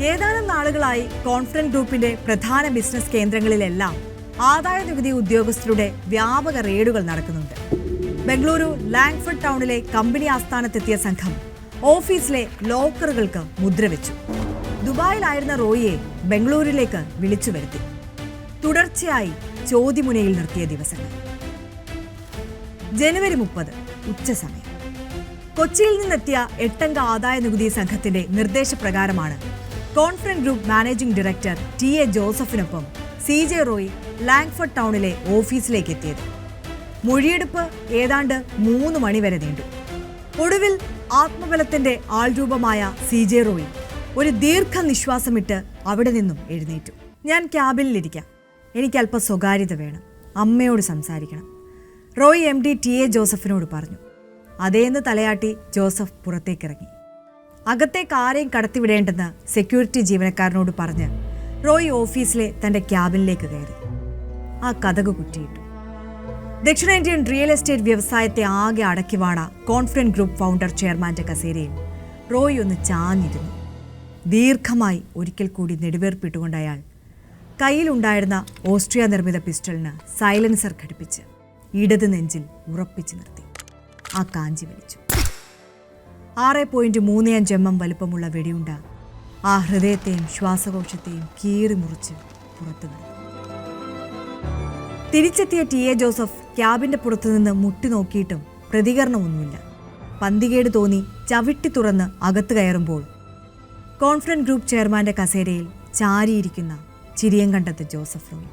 ഏതാനും നാളുകളായി കോൺഫിഡന്റ് ഗ്രൂപ്പിന്റെ പ്രധാന ബിസിനസ് കേന്ദ്രങ്ങളിലെല്ലാം ആദായ നികുതി ഉദ്യോഗസ്ഥരുടെ വ്യാപക റെയ്ഡുകൾ നടക്കുന്നുണ്ട്. ബംഗളൂരു ലാംഗ്ഫോർഡ് ടൗണിലെ കമ്പനി ആസ്ഥാനത്തെത്തിയ സംഘം ഓഫീസിലെ ലോക്കറുകൾക്ക് മുദ്രവെച്ചു. ദുബായിലായിരുന്ന റോയിയെ ബംഗളൂരിലേക്ക് വിളിച്ചു വരുത്തി. തുടർച്ചയായി ചോദ്യമുനയിൽ നിർത്തിയ ദിവസങ്ങൾ. ജനുവരി 30 ഉച്ചസമയം കൊച്ചിയിൽ നിന്നെത്തിയ 8-അംഗ ആദായ നികുതി സംഘത്തിന്റെ നിർദ്ദേശപ്രകാരമാണ് confident group managing director TA ജോസഫിനൊപ്പം CJ റോയ് ലാംഗ്ഫോർഡ് ടൗണിലെ ഓഫീസിലേക്ക് എത്തിയത്. മൊഴിയെടുപ്പ് ഏതാണ്ട് 3 മണി വരെ നീണ്ടു. ഒടുവിൽ ആത്മബലത്തിന്റെ ആൾരൂപമായ CJ റോയ് ഒരു ദീർഘനിശ്വാസമിട്ട് അവിടെ നിന്നും എഴുന്നേറ്റു. ഞാൻ ക്യാബിനിലിരിക്കാം, എനിക്ക് അല്പം സ്വകാര്യത വേണം, അമ്മയോട് സംസാരിക്കണം, റോയ് MD TA ജോസഫിനോട് പറഞ്ഞു. അതേന്ന് തലയാട്ടി ജോസഫ് പുറത്തേക്കിറങ്ങി. അകത്തേക്ക് ആരെയും കടത്തിവിടേണ്ടെന്ന് സെക്യൂരിറ്റി ജീവനക്കാരനോട് പറഞ്ഞ് റോയ് ഓഫീസിലെ തൻ്റെ ക്യാബിനിലേക്ക് കയറി. ആ കതക് കുറ്റിയിട്ടു. ദക്ഷിണേന്ത്യൻ റിയൽ എസ്റ്റേറ്റ് വ്യവസായത്തെ ആകെ അടക്കിവാണ കോൺഫിഡന്റ് ഗ്രൂപ്പ് ഫൗണ്ടർ ചെയർമാന്റെ കസേരയിൽ റോയ് ഒന്ന് ചാഞ്ഞിരുന്നു. ദീർഘമായി ഒരിക്കൽ കൂടി നെടുവേർപ്പിട്ടുകൊണ്ട് അയാൾ കയ്യിലുണ്ടായിരുന്ന ഓസ്ട്രിയ നിർമ്മിത പിസ്റ്റളിന് സൈലൻസർ ഘടിപ്പിച്ച് ഇടത് നെഞ്ചിൽ ഉറപ്പിച്ചു നിർത്തി. ആ കാഞ്ചി വലിച്ചു. 6.35 mm വലുപ്പമുള്ള വെടിയുണ്ട ആ ഹൃദയത്തെയും ശ്വാസകോശത്തെയും കീറി മുറിച്ച് പുറത്തു നടന്നു. തിരിച്ചെത്തിയ TA ജോസഫ് ക്യാബിന്റെ പുറത്തുനിന്ന് മുട്ടി നോക്കിയിട്ടും പ്രതികരണമൊന്നുമില്ല. പന്തികേട് തോന്നി ചവിട്ടി തുറന്ന് അകത്ത് കയറുമ്പോൾ കോൺഫിഡന്റ് ഗ്രൂപ്പ് ചെയർമാന്റെ കസേരയിൽ ചാരിയിരിക്കുന്ന ചിരിയങ്കണ്ടത്ത് ജോസഫ് റോയ്.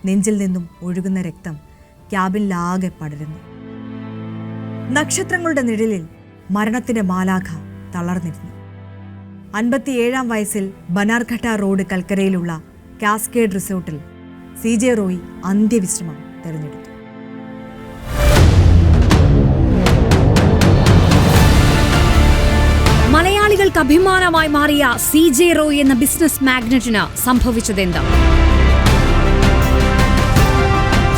നെഞ്ചിൽ നിന്നും ഒഴുകുന്ന രക്തം ക്യാബിനിലാകെ പടരുന്നു. നക്ഷത്രങ്ങളുടെ നിഴലിൽ മരണത്തിന്റെ മാലാഖ തളർന്നിരുന്നു. 57-ാം വയസ്സിൽ ബനാർഘട്ട റോഡ് കൽക്കരയിലുള്ള കാസ്കേഡ് റിസോർട്ടിൽ CJ റോയ് അന്ത്യവിശ്രമം തെരഞ്ഞെടുത്തു. മലയാളികൾക്ക് അഭിമാനമായി മാറിയ CJ റോയ് എന്ന ബിസിനസ് മാഗ്നറ്റിന് സംഭവിച്ചതെന്താ?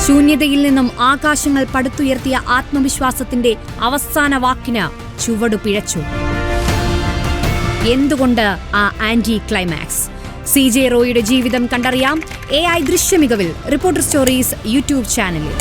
ശൂന്യതയിൽ നിന്നും ആകാശങ്ങൾ പടുത്തുയർത്തിയ ആത്മവിശ്വാസത്തിന്റെ അവസാന വാക്കിന് ചുവടു പിഴച്ചു. എന്തുകൊണ്ട് ആ ആന്റി ക്ലൈമാക്സ്? CJ റോയിയുടെ ജീവിതം കണ്ടറിയാം AI ദൃശ്യമികവിൽ റിപ്പോർട്ടർ സ്റ്റോറീസ് യൂട്യൂബ് ചാനലിൽ.